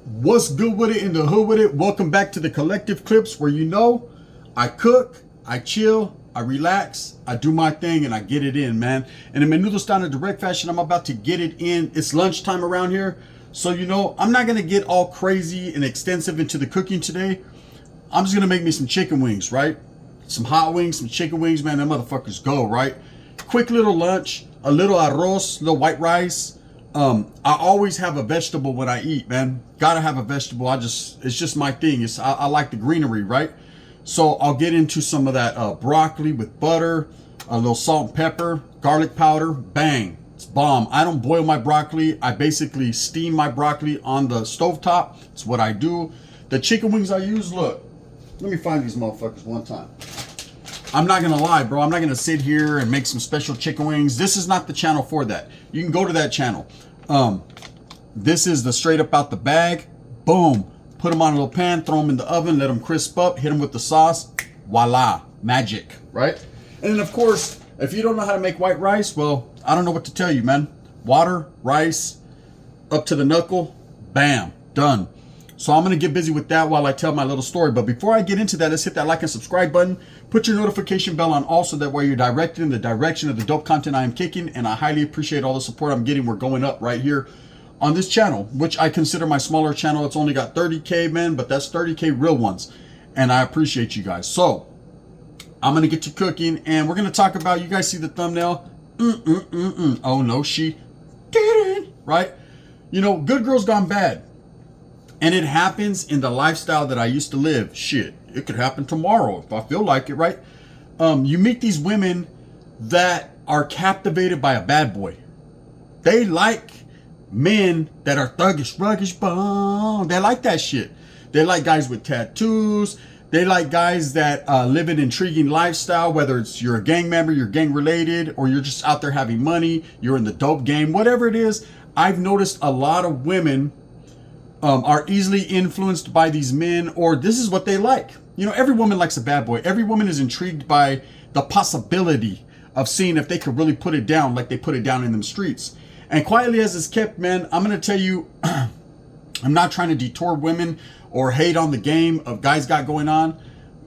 What's good with it in the hood with it? Welcome back to the Collective Clips, where I cook, I chill, I relax, I do my thing, and I get it in, man. And in menudo style in direct fashion, I'm about to get it in. It's lunchtime around here, so I'm not gonna get all crazy and extensive into the cooking today. I'm just gonna make me some chicken wings, right? Some hot wings, some chicken wings, man. Them motherfuckers go, right? Quick little lunch, a little arroz, a little white rice. I always have a vegetable when I eat, man. Gotta have a vegetable. It's just my thing. I like the greenery, right? So I'll get into some of that broccoli with butter, a little salt and pepper, garlic powder, bang. It's bomb. I don't boil my broccoli. I basically steam my broccoli on the stovetop. It's what I do. The chicken wings I use, look. Let me find these motherfuckers one time. I'm not gonna lie, bro. I'm not gonna sit here and make some special chicken wings. This is not the channel for that. You can go to that channel. This is the straight up out the bag. Boom. Put them on a little pan, throw them in the oven, let them crisp up, hit them with the sauce. Voila. Magic, right? And then, of course, if you don't know how to make white rice, well, I don't know what to tell you, man. Water, rice, up to the knuckle, bam, done. So I'm going to get busy with that while I tell my little story. But before I get into that, let's hit that like and subscribe button. Put your notification bell on also, that way you're directed in the direction of the dope content I am kicking. And I highly appreciate all the support I'm getting. We're going up right here on this channel, which I consider my smaller channel. It's only got 30K, man, but that's 30K real ones. And I appreciate you guys. So I'm going to get to cooking, and we're going to talk about, you guys see the thumbnail? Oh, no, she didn't, right? Good girls gone bad. And it happens in the lifestyle that I used to live. Shit, it could happen tomorrow if I feel like it, right? You meet these women that are captivated by a bad boy. They like men that are thuggish, ruggish, bone. They like that shit. They like guys with tattoos. They like guys that live an intriguing lifestyle, whether it's you're a gang member, you're gang related, or you're just out there having money, you're in the dope game, whatever it is. I've noticed a lot of women are easily influenced by these men, or this is what they like. Every woman likes a bad boy. Every woman is intrigued by the possibility of seeing if they could really put it down like they put it down in them streets. And quietly as it's kept, man, I'm going to tell you, I'm not trying to detour women or hate on the game of guys got going on,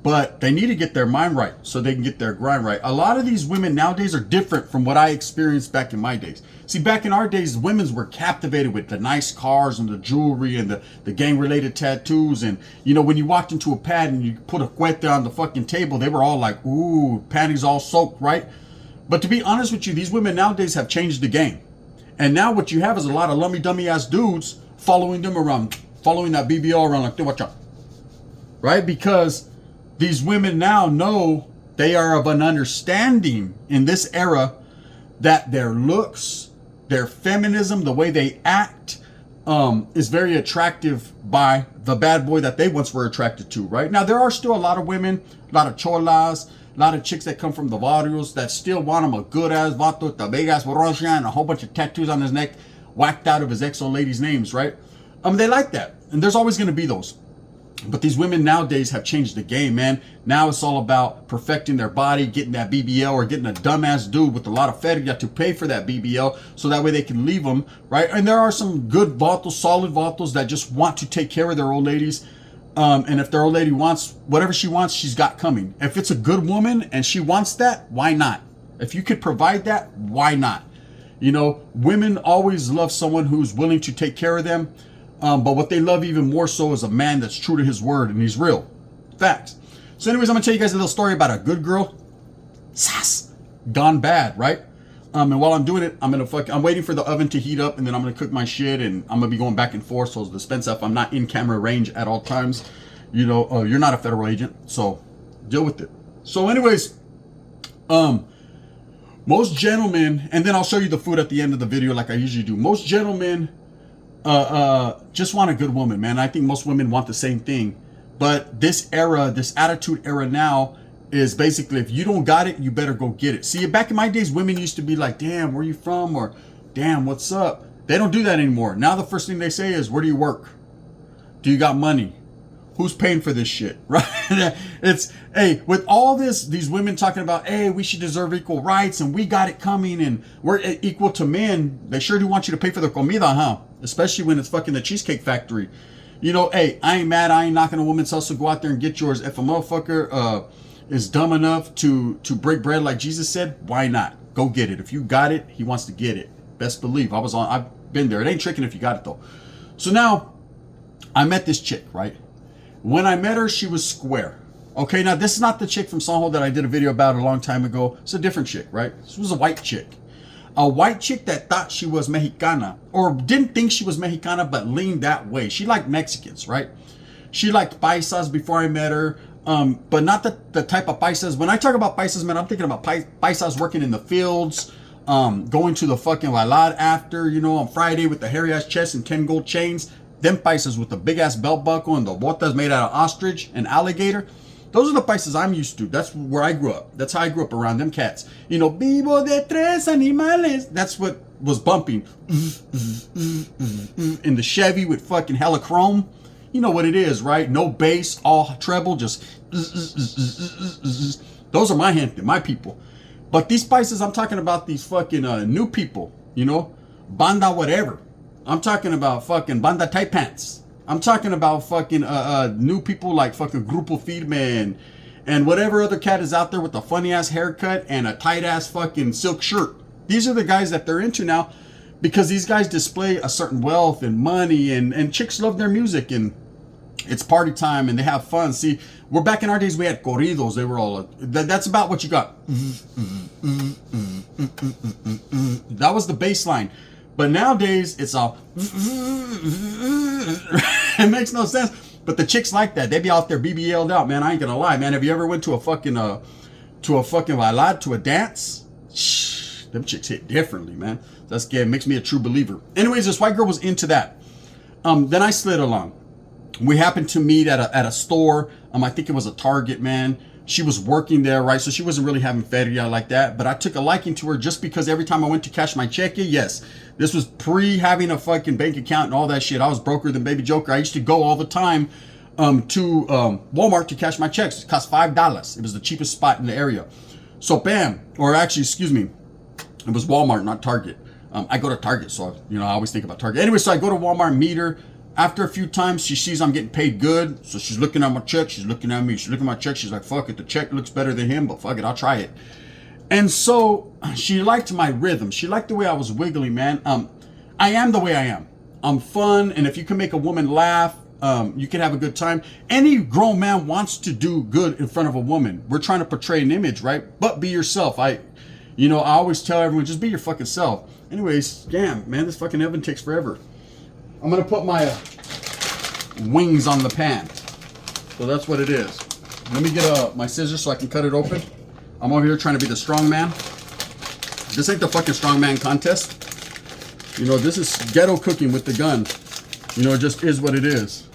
but they need to get their mind right so they can get their grind right. A lot of these women nowadays are different from what I experienced back in my days. See, back in our days, women were captivated with the nice cars and the jewelry and the gang-related tattoos. And, when you walked into a pad and you put a cuete on the fucking table, they were all like, ooh, panties all soaked, right? But to be honest with you, these women nowadays have changed the game. And now what you have is a lot of lummy-dummy-ass dudes following them around, following that BBL around like, watch out, right? Because these women now know they are of an understanding in this era that their looks, their feminism, the way they act, is very attractive by the bad boy that they once were attracted to, right? Now, there are still a lot of women, a lot of cholas, a lot of chicks that come from the barrios that still want him a good-ass vato, with a big-ass borracha, and a whole bunch of tattoos on his neck, whacked out of his ex-old lady's names, right? They like that. And there's always going to be those. But these women nowadays have changed the game, man. Now it's all about perfecting their body, getting that BBL, or getting a dumbass dude with a lot of feria to pay for that BBL, so that way they can leave them, right? And there are some good vatos, solid vatos that just want to take care of their old ladies. And if their old lady wants whatever she wants, she's got coming. If it's a good woman and she wants that, why not? If you could provide that, why not? Women always love someone who's willing to take care of them. But what they love even more so is a man that's true to his word and he's real. Facts. So anyways, I'm going to tell you guys a little story about a good girl. Sass. Gone bad, right? And while I'm doing it, I'm waiting for the oven to heat up, and then I'm going to cook my shit, and I'm going to be going back and forth. So the spend stuff, I'm not in camera range at all times. You're not a federal agent, so deal with it. So anyways, most gentlemen, and then I'll show you the food at the end of the video like I usually do. Most gentlemen just want a good woman, man. I think most women want the same thing. But this era, this attitude era now is basically, if you don't got it, you better go get it. See, back in my days, women used to be like, damn, where you from? Or damn, what's up? They don't do that anymore. Now the first thing they say is, where do you work? Do you got money? Who's paying for this shit, right? It's, hey, with all these women talking about, hey, we should deserve equal rights and we got it coming and we're equal to men. They sure do want you to pay for the comida, huh? Especially when it's fucking the Cheesecake Factory. You know, hey, I ain't mad. I ain't knocking a woman's hustle. Go out there and get yours. If a motherfucker is dumb enough to break bread like Jesus said, why not? Go get it. If you got it, he wants to get it. Best believe. I've been there. It ain't tricking if you got it though. So now I met this chick, right? When I met her, she was square. Okay, now this is not the chick from Sanho that I did a video about a long time ago. It's a different chick, right? This was a white chick. A white chick that thought she was Mexicana, or didn't think she was Mexicana, but leaned that way. She liked Mexicans, right? She liked paisas before I met her, but not the type of paisas. When I talk about paisas, man, I'm thinking about paisas working in the fields, going to the fucking valad after, you know, on Friday with the hairy ass chest and 10 gold chains. Them paisas with the big ass belt buckle and the botas made out of ostrich and alligator. Those are the paisas I'm used to. That's where I grew up. That's how I grew up around them cats. You know, vivo de tres animales. That's what was bumping in the Chevy with fucking hella chrome. You know what it is, right? No bass, all treble, just those are my gente, my people. But these paisas, I'm talking about these fucking new people, you know, banda whatever. I'm talking about fucking banda tight pants. I'm talking about fucking new people like fucking Grupo Firme and whatever other cat is out there with a funny ass haircut and a tight ass fucking silk shirt. These are the guys that they're into now because these guys display a certain wealth and money and chicks love their music and it's party time and they have fun. See, we're back in our days, we had corridos. They were all, that's about what you got. That was the bass line. But nowadays, it's all, it makes no sense. But the chicks like that. They be out there BBL'd out, man. I ain't gonna lie, man. Have you ever went to a fucking valad, to a dance? Shh, them chicks hit differently, man. That's gay. It makes me a true believer. Anyways, this white girl was into that. Then I slid along. We happened to meet at a store. I think it was a Target, man. She was working there, right? So she wasn't really having feria like that. But I took a liking to her just because every time I went to cash my check, yes, this was pre having a fucking bank account and all that shit. I was broker than Baby Joker. I used to go all the time to Walmart to cash my checks. It cost $5. It was the cheapest spot in the area. So bam, or actually, excuse me, it was Walmart, not Target. I go to Target, so you know I always think about Target. Anyway, so I go to Walmart, meet her. After a few times, she sees I'm getting paid good. So she's looking at my check. She's looking at me. She's looking at my check. She's like, fuck it. The check looks better than him, but fuck it. I'll try it. And so she liked my rhythm. She liked the way I was wiggling, man. I am the way I am. I'm fun. And if you can make a woman laugh, you can have a good time. Any grown man wants to do good in front of a woman. We're trying to portray an image, right? But be yourself. I always tell everyone, just be your fucking self. Anyways, damn, man, this fucking oven takes forever. I'm going to put my wings on the pan. So that's what it is. Let me get my scissors so I can cut it open. I'm over here trying to be the strong man. This ain't the fucking strong man contest. You know, this is ghetto cooking with the gun. You know, it just is what it is.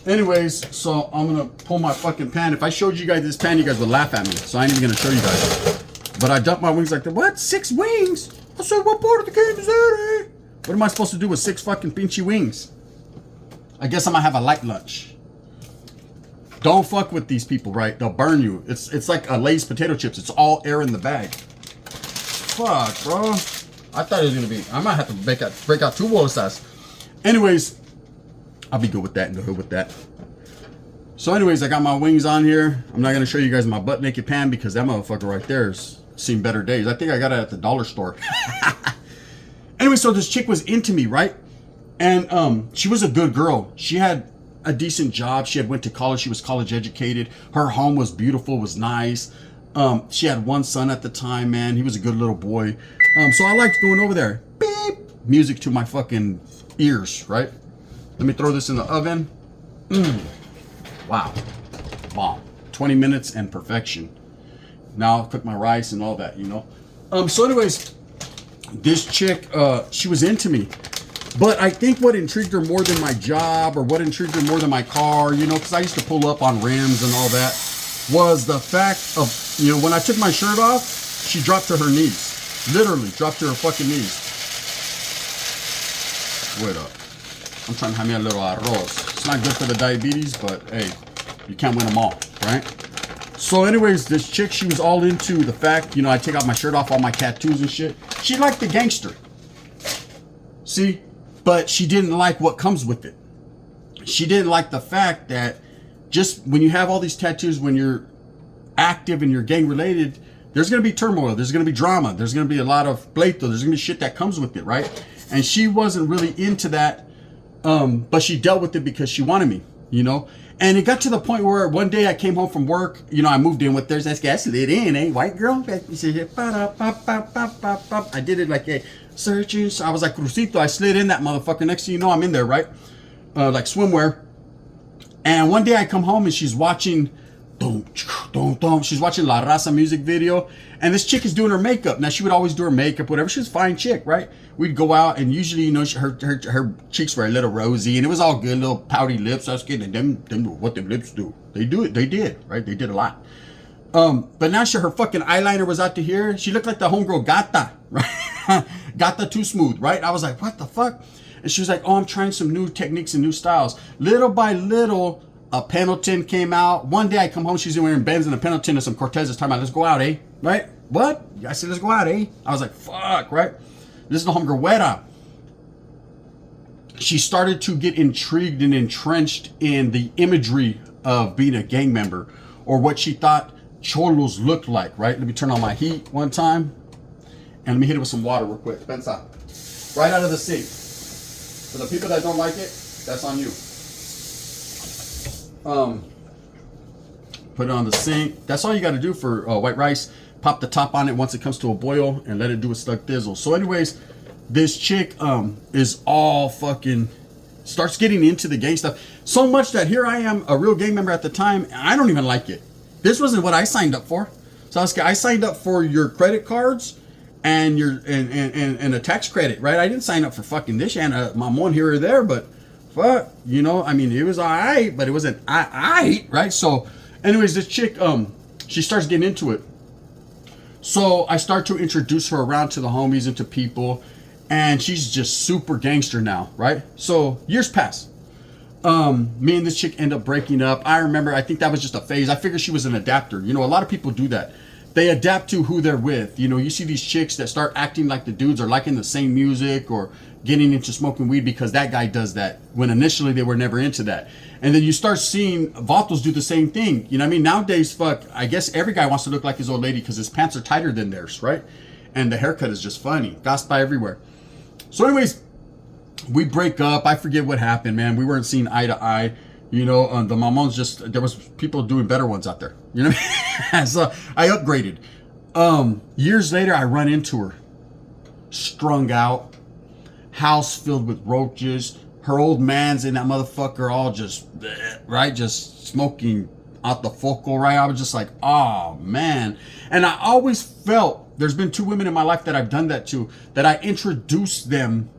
Anyways, so I'm going to pull my fucking pan. If I showed you guys this pan, you guys would laugh at me. So I ain't even going to show you guys. But I dumped my wings like that. What? 6 wings? I said, what part of the game is that, eh? What am I supposed to do with 6 fucking pinchy wings? I guess I'm gonna have a light lunch. Don't fuck with these people, right? They'll burn you. It's like a Lay's potato chips. It's all air in the bag. Fuck, bro. I thought it was gonna be. I might have to break out 2 bolsas. Anyways, I'll be good with that and go good with that. So anyways, I got my wings on here. I'm not gonna show you guys my butt naked pan because that motherfucker right there has seen better days. I think I got it at the dollar store. Anyway, so this chick was into me, right? And she was a good girl. She had a decent job. She had went to college. She was college educated. Her home was beautiful, was nice. She had 1 son at the time, man. He was a good little boy. So I liked going over there. Beep. Music to my fucking ears, right? Let me throw this in the oven. Wow. Bomb. 20 minutes and perfection. Now I'll cook my rice and all that, you know? So anyways, this chick, she was into me. But I think what intrigued her more than my job or what intrigued her more than my car, you know, because I used to pull up on rims and all that, was the fact of, you know, when I took my shirt off, she dropped to her knees. Literally dropped to her fucking knees. Wait up. I'm trying to have me a little arroz. It's not good for the diabetes, but hey, you can't win them all, right? So anyways, this chick, she was all into the fact, you know, I take off my shirt off, all my tattoos and shit. She liked the gangster. See? But she didn't like what comes with it. she didn't like the fact that just when you have all these tattoos, when you're active and you're gang related, there's going to be turmoil, there's going to be drama, there's going to be a lot of pleito, there's going to be shit that comes with it, right? And she wasn't really into that, but she dealt with it because she wanted me, you know? And it got to the point where one day I came home from work, you know, I moved in with there's that guy, slid in, white girl. I did it like a searching. So I was like Crucito, I slid in that motherfucker. Next thing you know, I'm in there, right? Like swimwear. And one day I come home and she's watching, she's watching La Raza music video. And this chick is doing her makeup. Now, she would always do her makeup, whatever. She was a fine chick, right? We'd go out, and usually, you know, her cheeks were a little rosy, and it was all good, little pouty lips. I was kidding. Them what them lips do. They do it. They did, right? They did a lot. But now her fucking eyeliner was out to here. She looked like the homegirl Gata, right? Gata Too Smooth, right? I was like, what the fuck? And she was like, oh, I'm trying some new techniques and new styles. Little by little, a Pendleton came out. One day I come home, she's wearing Benz and a Pendleton and some Cortezes. Talking about, let's go out, eh? Right? What? I said, let's go out, eh? I was like, fuck, right? This is the homegirl Weta. She started to get intrigued and entrenched in the imagery of being a gang member, or what she thought cholos looked like, right? Let me turn on my heat one time, and let me hit it with some water real quick. Pensa. Right out of the sink. For the people that don't like it, that's on you. Put it on the sink. That's all you got to do for white rice. Pop the top on it once it comes to a boil and let it do its stuck thizzle. So anyways, this chick is all fucking starts getting into the gang stuff so much that here I am, a real gang member at the time, and I don't even like it. This wasn't what I signed up for. So I signed up for your credit cards and your and a tax credit, right? I didn't sign up for fucking this and a mamon here or there, but fuck, you know, I mean, it was alright, but it wasn't alright, right? So anyways, this chick, she starts getting into it. So I start to introduce her around to the homies and to people, and she's just super gangster now, right? So years pass. Me and this chick end up breaking up. I remember, I think that was just a phase. I figured she was an adapter. You know, a lot of people do that. They adapt to who they're with. You know, you see these chicks that start acting like the dudes or liking the same music or getting into smoking weed because that guy does that, when initially they were never into that. And then you start seeing vatos do the same thing. You know what I mean? Nowadays, fuck, I guess every guy wants to look like his old lady because his pants are tighter than theirs, right? And the haircut is just funny. Gossip by everywhere. So anyways, we break up. I forget what happened, man. We weren't seeing eye to eye. You know, the mamons just, there was people doing better ones out there. You know what I mean? So I upgraded. Years later, I run into her. Strung out. House filled with roaches. Her old man's in that motherfucker all just, right? Just smoking out the focal, right? I was just like, oh, man. And I always felt, there's been 2 women in my life that I've done that to, that I introduced them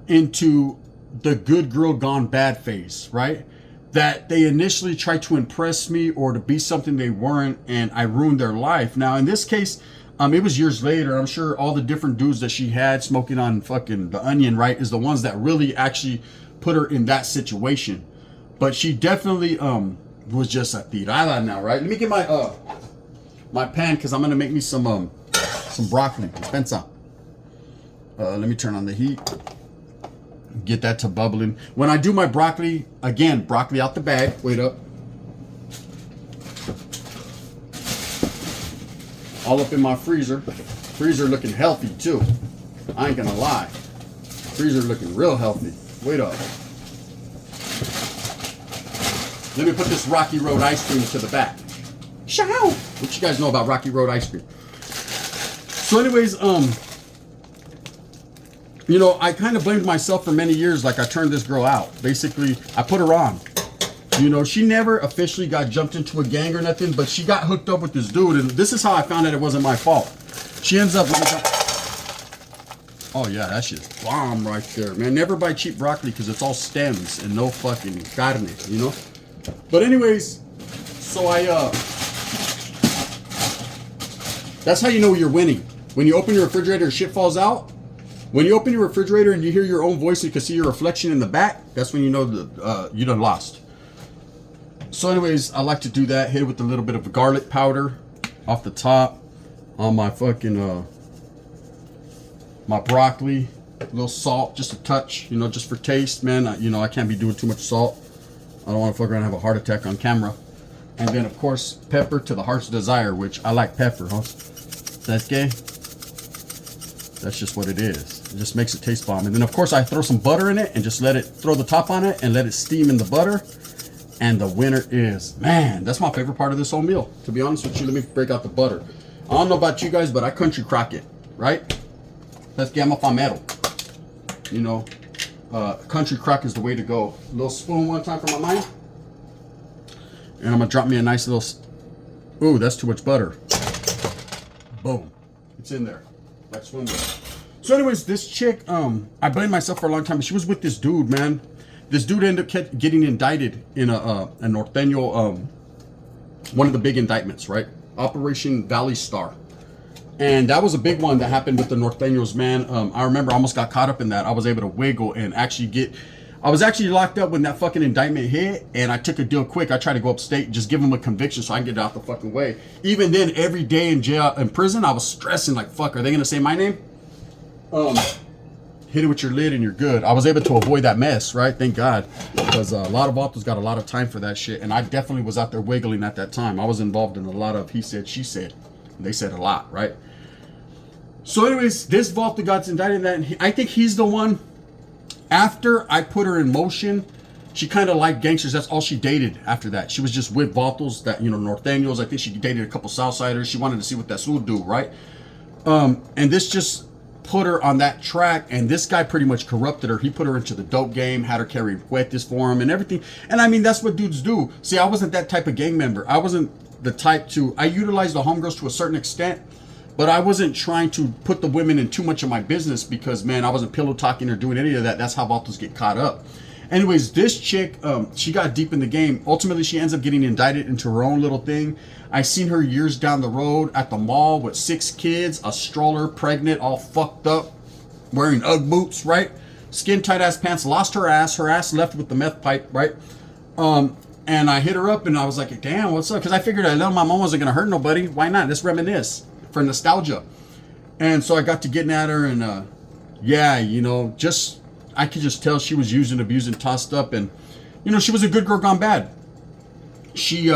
into the good girl gone bad phase, right? That they initially tried to impress me or to be something they weren't, and I ruined their life. Now, in this case, it was years later. I'm sure all the different dudes that she had smoking on fucking the onion, right, is the ones that really actually put her in that situation. But she definitely was just a tirada now, right? Let me get my my pan, because I'm gonna make me some broccoli. Dispensa. Let me turn on the heat. Get that to bubbling. When I do my broccoli, again, broccoli out the bag. Wait up. All up in my freezer. Freezer looking healthy too. I ain't gonna lie. Freezer looking real healthy. Wait up. Let me put this Rocky Road ice cream to the back. Shout! What you guys know about Rocky Road ice cream? So anyways, you know, I kind of blamed myself for many years. Like, I turned this girl out. Basically, I put her on. You know, she never officially got jumped into a gang or nothing, but she got hooked up with this dude, and this is how I found out it wasn't my fault. She ends up... Oh, yeah, that shit's bomb right there, man. Never buy cheap broccoli because it's all stems and no fucking carne, you know? But anyways, so that's how you know you're winning. When you open your refrigerator and shit falls out, when you open your refrigerator and you hear your own voice and you can see your reflection in the back, that's when you know that you done lost. So anyways, I like to do that. Hit it with a little bit of garlic powder off the top on my fucking, my broccoli. A little salt, just a touch, you know, just for taste, man. You know, I can't be doing too much salt. I don't want to fuck around and have a heart attack on camera. And then, of course, pepper to the heart's desire, which I like pepper, huh? That's gay. That's just what it is. It just makes it taste bomb. And then, of course, I throw some butter in it and just let it, throw the top on it and let it steam in the butter. And the winner is, man, that's my favorite part of this whole meal. To be honest with you, let me break out the butter. I don't know about you guys, but I country crock it, right? Let's get my famero. You know, country crock is the way to go. A little spoon one time for my mind. And I'm gonna drop me a nice little, ooh, that's too much butter. Boom, it's in there, like swimwear. So anyways, this chick, I blamed myself for a long time. She was with this dude, man. This dude ended up getting indicted in a Norteño, one of the big indictments, right? Operation Valley Star. And that was a big one that happened with the Norteños, man. I remember I almost got caught up in that. I was able to wiggle and actually I was actually locked up when that fucking indictment hit, and I took a deal quick. I tried to go upstate and just give them a conviction so I can get out the fucking way. Even then, every day in jail, in prison, I was stressing like, fuck, are they gonna say my name? Hit it with your lid and you're good. I was able to avoid that mess, right? Thank God. Because a lot of authors got a lot of time for that shit, and I definitely was out there wiggling at that time. I was involved in a lot of he said, she said. They said a lot, right? So anyways, this Volta got indicted in that, and I think he's the one. After I put her in motion, she kind of liked gangsters. That's all she dated after that. She was just with Voltos, that, you know, Norteños. I think she dated a couple Southsiders. She wanted to see what that would do, right? And this just put her on that track, and this guy pretty much corrupted her. He put her into the dope game, had her carry cuetes for him and everything. And I mean, that's what dudes do. See, I wasn't that type of gang member. I wasn't the type to, I utilized the homegirls to a certain extent, but I wasn't trying to put the women in too much of my business because, man, I wasn't pillow talking or doing any of that. That's how Voltos get caught up. Anyways, this chick, she got deep in the game. Ultimately, she ends up getting indicted into her own little thing. I seen her years down the road at the mall with 6 kids, a stroller, pregnant, all fucked up, wearing Ugg boots, right? Skin tight ass pants, lost her ass left with the meth pipe, right? And I hit her up and I was like, damn, what's up? Because I figured I know my mom wasn't gonna hurt nobody. Why not? Let's reminisce for nostalgia. And so I got to getting at her, and yeah, you know, just I could just tell she was using, abusing, tossed up, and you know, she was a good girl gone bad. She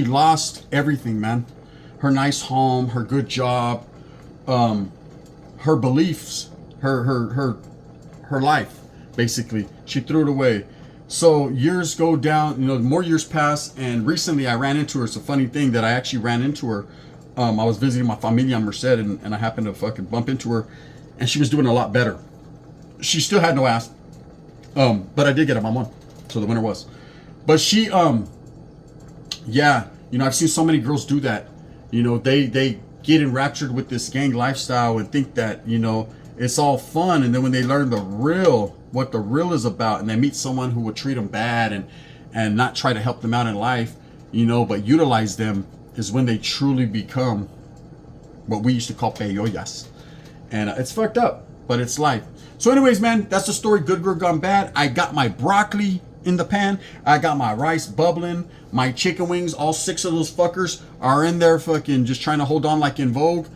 lost everything, man. Her nice home, her good job, her beliefs, her life, basically. She threw it away. So years go down, you know, more years pass, and recently I ran into her. It's a funny thing that I actually ran into her. I was visiting my familia on Merced, and I happened to fucking bump into her, and she was doing a lot better. She still had no ass, but I did get a mom one, so the winner was. But she, yeah, you know, I've seen so many girls do that. You know, they get enraptured with this gang lifestyle and think that, you know, it's all fun, and then when they learn what the real is about, and they meet someone who would treat them bad and not try to help them out in life, you know, but utilize them, is when they truly become what we used to call peyoyas. And it's fucked up, but it's life. So anyways, man, that's the story. Good girl gone bad. I got my broccoli in the pan. I got my rice bubbling. My chicken wings, all 6 of those fuckers are in there fucking just trying to hold on like in Vogue.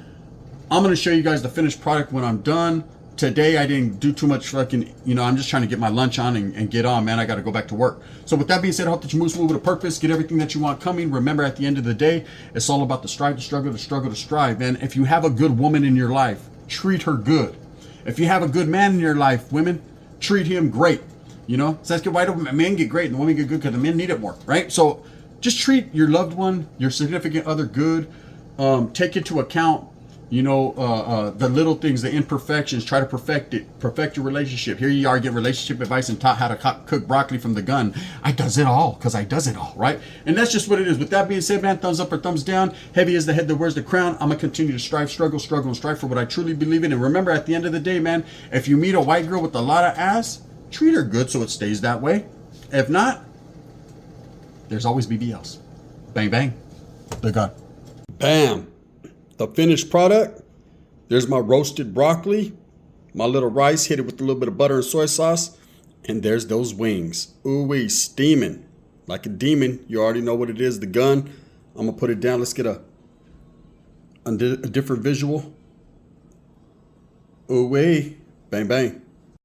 I'm going to show you guys the finished product when I'm done. Today, I didn't do too much fucking, you know, I'm just trying to get my lunch on and get on, man. I got to go back to work. So with that being said, I hope that you move with a purpose, get everything that you want coming. Remember, at the end of the day, it's all about the strive, the struggle, the struggle, the strive, man. If you have a good woman in your life, treat her good. If you have a good man in your life, women, treat him great. You know, so that's good. Why do men get great and the women get good? Because the men need it more, right? So just treat your loved one, your significant other good. Take into account, you know, the little things, the imperfections. Try to perfect it. Perfect your relationship. Here you are, get relationship advice and taught how to cook broccoli from the gun. I does it all because I does it all, right? And that's just what it is. With that being said, man, thumbs up or thumbs down. Heavy is the head that wears the crown. I'm going to continue to strive, struggle, and strive for what I truly believe in. And remember, at the end of the day, man, if you meet a white girl with a lot of ass, treat her good so it stays that way. If not, there's always BBLs. Bang, bang. They're gone. Bam. The finished product. There's my roasted broccoli, my little rice, hit it with a little bit of butter and soy sauce, and there's those wings. Ooh-wee, steaming like a demon. You already know what it is, the gun. I'm going to put it down. Let's get a different visual. Ooh-wee, bang, bang.